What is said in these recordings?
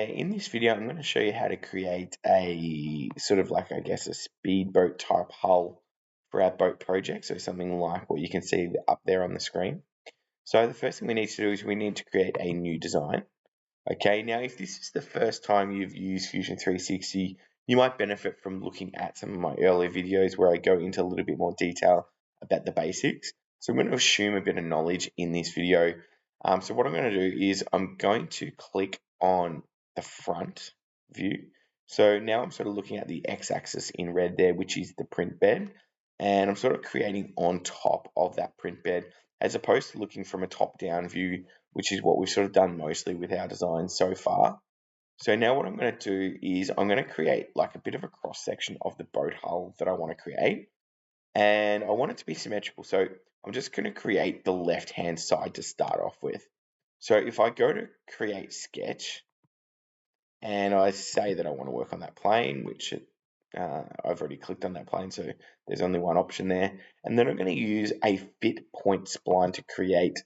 Okay, in this video I'm going to show you how to create a sort of like, I guess, a speedboat type hull for our boat project. So something like what you can see up there on the screen. So the first thing we need to do is we need to create a new design. Okay, now if this is the first time you've used Fusion 360, you might benefit from looking at some of my earlier videos where I go into a little bit more detail about the basics. So I'm going to assume a bit of knowledge in this video. So what I'm going to do is I'm going to click on the front view. So now I'm sort of looking at the x-axis in red there, which is the print bed. And I'm sort of creating on top of that print bed, as opposed to looking from a top-down view, which is what we've sort of done mostly with our design so far. So now what I'm going to do is I'm going to create like a bit of a cross section of the boat hull that I want to create. And I want it to be symmetrical. So I'm just going to create the left-hand side to start off with. So if I go to create sketch and I say that I want to work on that plane, which I've already clicked on that plane, so there's only one option there. And then I'm going to use a fit point spline to create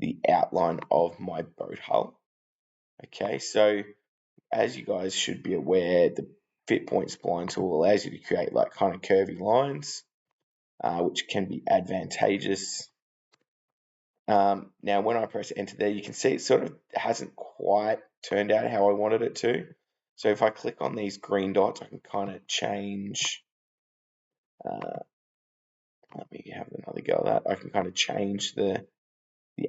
the outline of my boat hull. Okay, so as you guys should be aware, the fit point spline tool allows you to create like kind of curvy lines, which can be advantageous. Now, when I press enter there, you can see it sort of hasn't quite turned out how I wanted it to. So if I click on these green dots, I can kind of change. Let me have another go at that. I can kind of change the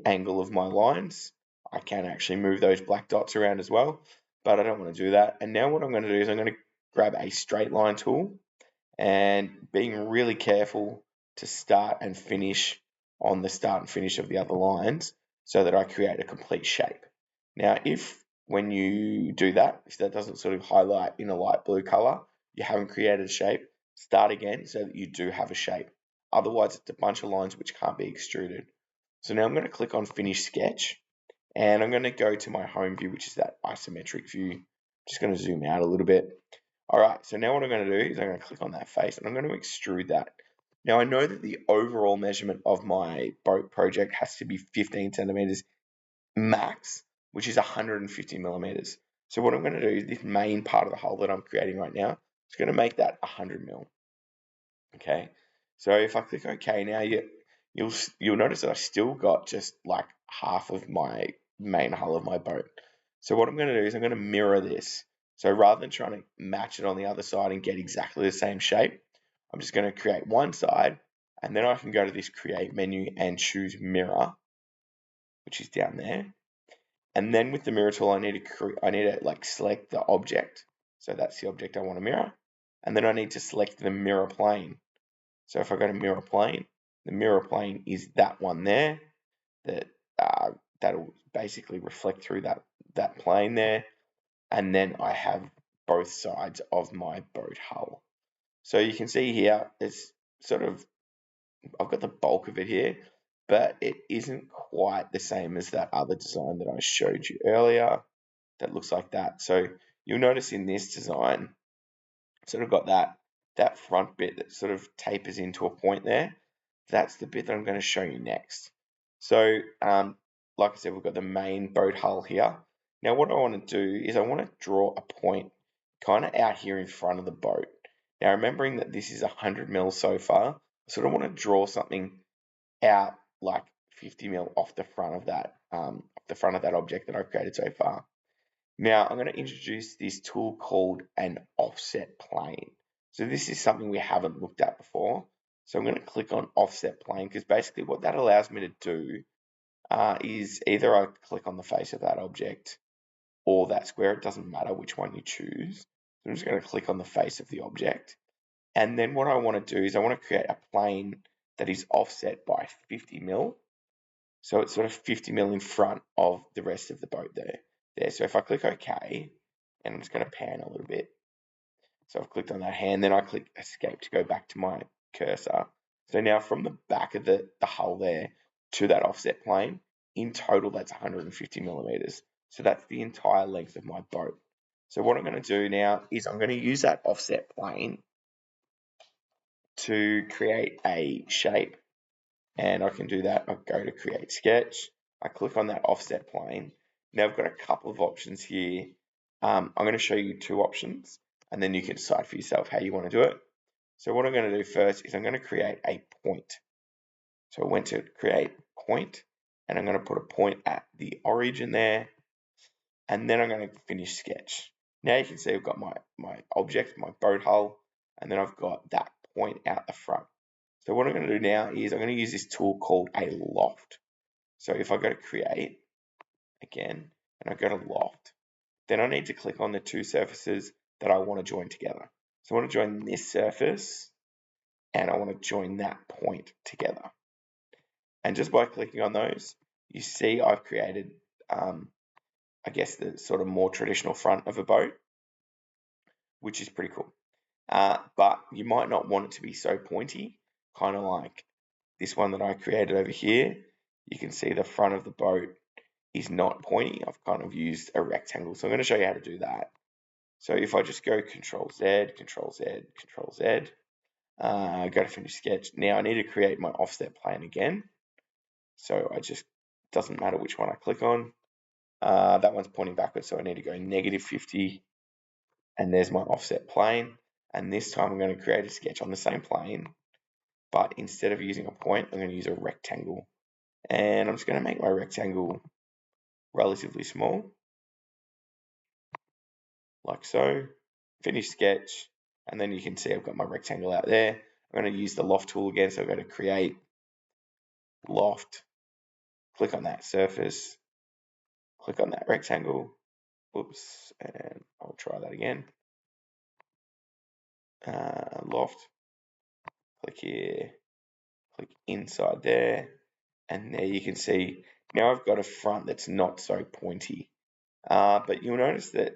angle of my lines. I can actually move those black dots around as well, but I don't want to do that. And now what I'm going to do is I'm going to grab a straight line tool and being really careful to start and finish on the start and finish of the other lines so that I create a complete shape. Now, if when you do that, if that doesn't sort of highlight in a light blue color, you haven't created a shape, start again so that you do have a shape. Otherwise, it's a bunch of lines which can't be extruded. So now I'm going to click on Finish Sketch, and I'm going to go to my home view, which is that isometric view. I'm just going to zoom out a little bit. All right, so now what I'm going to do is I'm going to click on that face, and I'm going to extrude that. Now, I know that the overall measurement of my boat project has to be 15 centimeters max, which is 150 millimeters. So what I'm going to do is this main part of the hull that I'm creating right now is going to make that 100 mil. Okay, so if I click OK now, you'll notice that I've still got just like half of my main hull of my boat. So what I'm going to do is I'm going to mirror this. So rather than trying to match it on the other side and get exactly the same shape, I'm just going to create one side, and then I can go to this create menu and choose mirror, which is down there. And then with the mirror tool, I need to like select the object. So that's the object I want to mirror. And then I need to select the mirror plane. So if I go to mirror plane, the mirror plane is that one there. That'll basically reflect through that plane there. And then I have both sides of my boat hull. So you can see here, it's sort of, I've got the bulk of it here, but it isn't quite the same as that other design that I showed you earlier that looks like that. So you'll notice in this design, sort of got that front bit that sort of tapers into a point there. That's the bit that I'm going to show you next. So like I said, we've got the main boat hull here. Now what I want to do is I want to draw a point kind of out here in front of the boat. Now remembering that this is 100 mil so far, I sort of want to draw something out like 50 mil off the front of that object that I've created so far. Now I'm going to introduce this tool called an offset plane. So this is something we haven't looked at before. So I'm going to click on offset plane because basically what that allows me to do is either I click on the face of that object or that square. It doesn't matter which one you choose. So I'm just going to click on the face of the object. And then what I want to do is I want to create a plane that is offset by 50 mil. So it's sort of 50 mil in front of the rest of the boat there. So if I click OK, and I'm just going to pan a little bit. So I've clicked on that hand, then I click escape to go back to my cursor. So now from the back of the hull there to that offset plane, in total that's 150 millimeters. So that's the entire length of my boat. So what I'm going to do now is I'm going to use that offset plane to create a shape. And I can do that. I go to create sketch. I click on that offset plane. Now I've got a couple of options here I'm going to show you two options, and then you can decide for yourself how you want to do it. So what I'm going to do first is I'm going to create a point. So I went to create point, and I'm going to put a point at the origin there, and then I'm going to finish sketch. Now you can see I've got my object, my boat hull, and then I've got that point out the front. So what I'm going to do now is I'm going to use this tool called a loft. So if I go to create again, and I go to loft, then I need to click on the two surfaces that I want to join together. So I want to join this surface, and I want to join that point together. And just by clicking on those, you see I've created, I guess, the sort of more traditional front of a boat, which is pretty cool. But you might not want it to be so pointy, kind of like this one that I created over here. You can see the front of the boat is not pointy. I've kind of used a rectangle. So I'm going to show you how to do that. So if I just go Control Z, Control Z, Control Z, go to finish sketch. Now I need to create my offset plane again. So doesn't matter which one I click on. That one's pointing backwards, so I need to go -50, and there's my offset plane. And this time I'm going to create a sketch on the same plane, but instead of using a point, I'm going to use a rectangle. And I'm just going to make my rectangle relatively small, like so. Finish sketch, and then you can see I've got my rectangle out there. I'm going to use the loft tool again, so I'm going to create loft, click on that surface, click on that rectangle, oops, and I'll try that again. Loft, click here, click inside there, and there you can see now I've got a front that's not so pointy. But you'll notice that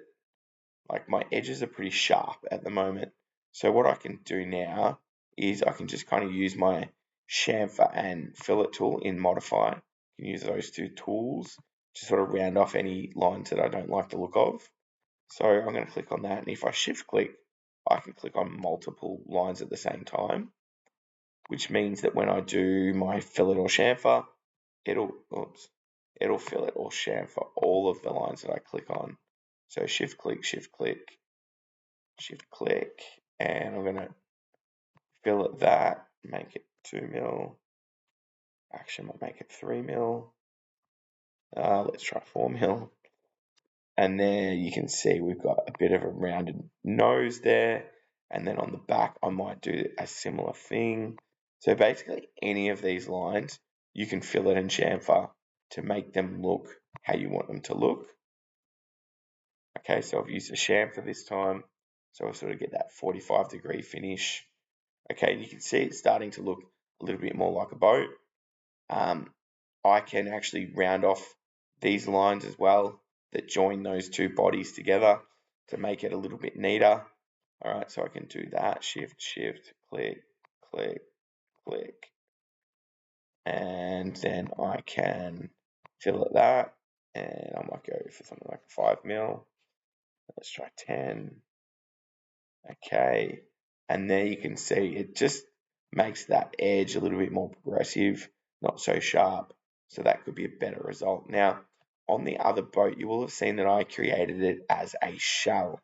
like my edges are pretty sharp at the moment. So what I can do now is I can just kind of use my chamfer and fillet tool in Modify. You can use those two tools to sort of round off any lines that I don't like the look of. So I'm going to click on that, and if I shift click, I can click on multiple lines at the same time, which means that when I do my fillet or chamfer, it'll fillet or chamfer all of the lines that I click on. So shift click, shift click, shift click, and I'm going to fillet that, make it 2 mil. Actually, I might make it 3 mil. Let's try 4 mil. And there you can see we've got a bit of a rounded nose there. And then on the back, I might do a similar thing. So basically, any of these lines, you can fillet and chamfer to make them look how you want them to look. Okay, so I've used a chamfer this time. So I'll sort of get that 45-degree finish. Okay, and you can see it's starting to look a little bit more like a boat. I can actually round off these lines as well that join those two bodies together to make it a little bit neater. All right, so I can do that, shift, shift, click, click, click. And then I can fillet that, and I might go for something like 5 mil. Let's try 10. Okay, and there you can see it just makes that edge a little bit more progressive, not so sharp. So that could be a better result. Now, on the other boat, you will have seen that I created it as a shell.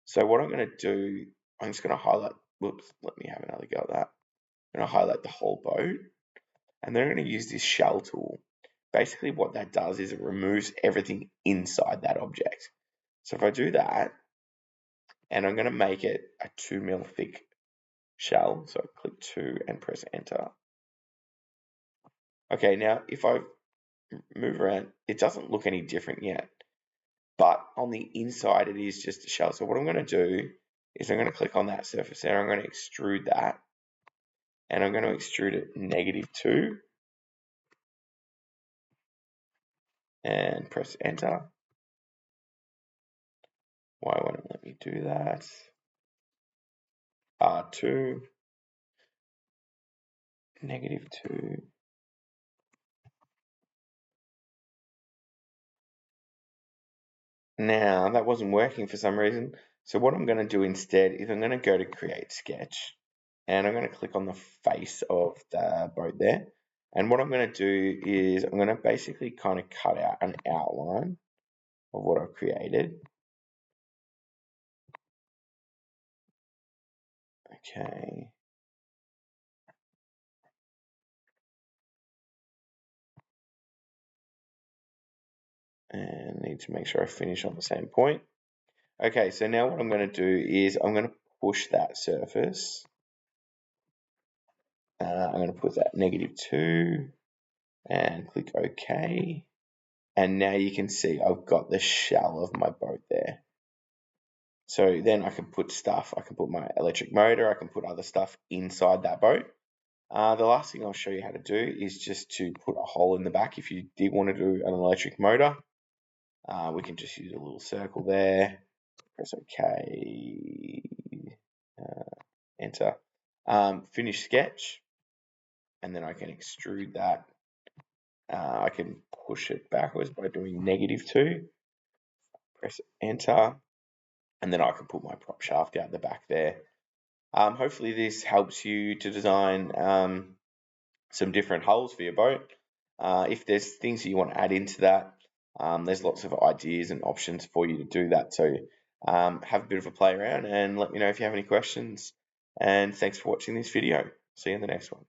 So what I'm going to do, I'm just going to highlight, whoops, let me have another go at that. I'm going to highlight the whole boat, and then I'm going to use this shell tool. Basically what that does is it removes everything inside that object. So if I do that, and I'm going to make it a 2 mil thick shell. So I click 2 and press enter. Okay, now if I move around, it doesn't look any different yet. But on the inside, it is just a shell. So what I'm going to do is I'm going to click on that surface there. I'm going to extrude that. And I'm going to extrude it -2. And press enter. Why won't it let me do that? R2. -2. Now, that wasn't working for some reason. So what I'm going to do instead is I'm going to go to create sketch, and I'm going to click on the face of the boat there. And what I'm going to do is I'm going to basically kind of cut out an outline of what I've created. Okay. And need to make sure I finish on the same point. Okay, so now what I'm going to do is I'm going to push that surface. I'm going to put that -2 and click OK. And now you can see I've got the shell of my boat there. So then I can put stuff, I can put my electric motor, I can put other stuff inside that boat. The last thing I'll show you how to do is just to put a hole in the back. If you did want to do an electric motor, we can just use a little circle there, press OK, enter, finish sketch, and then I can extrude that. I can push it backwards by doing -2, press enter, and then I can put my prop shaft out the back there. Hopefully this helps you to design some different hulls for your boat. If there's things that you want to add into that, there's lots of ideas and options for you to do that. So have a bit of a play around and let me know if you have any questions. And thanks for watching this video. See you in the next one.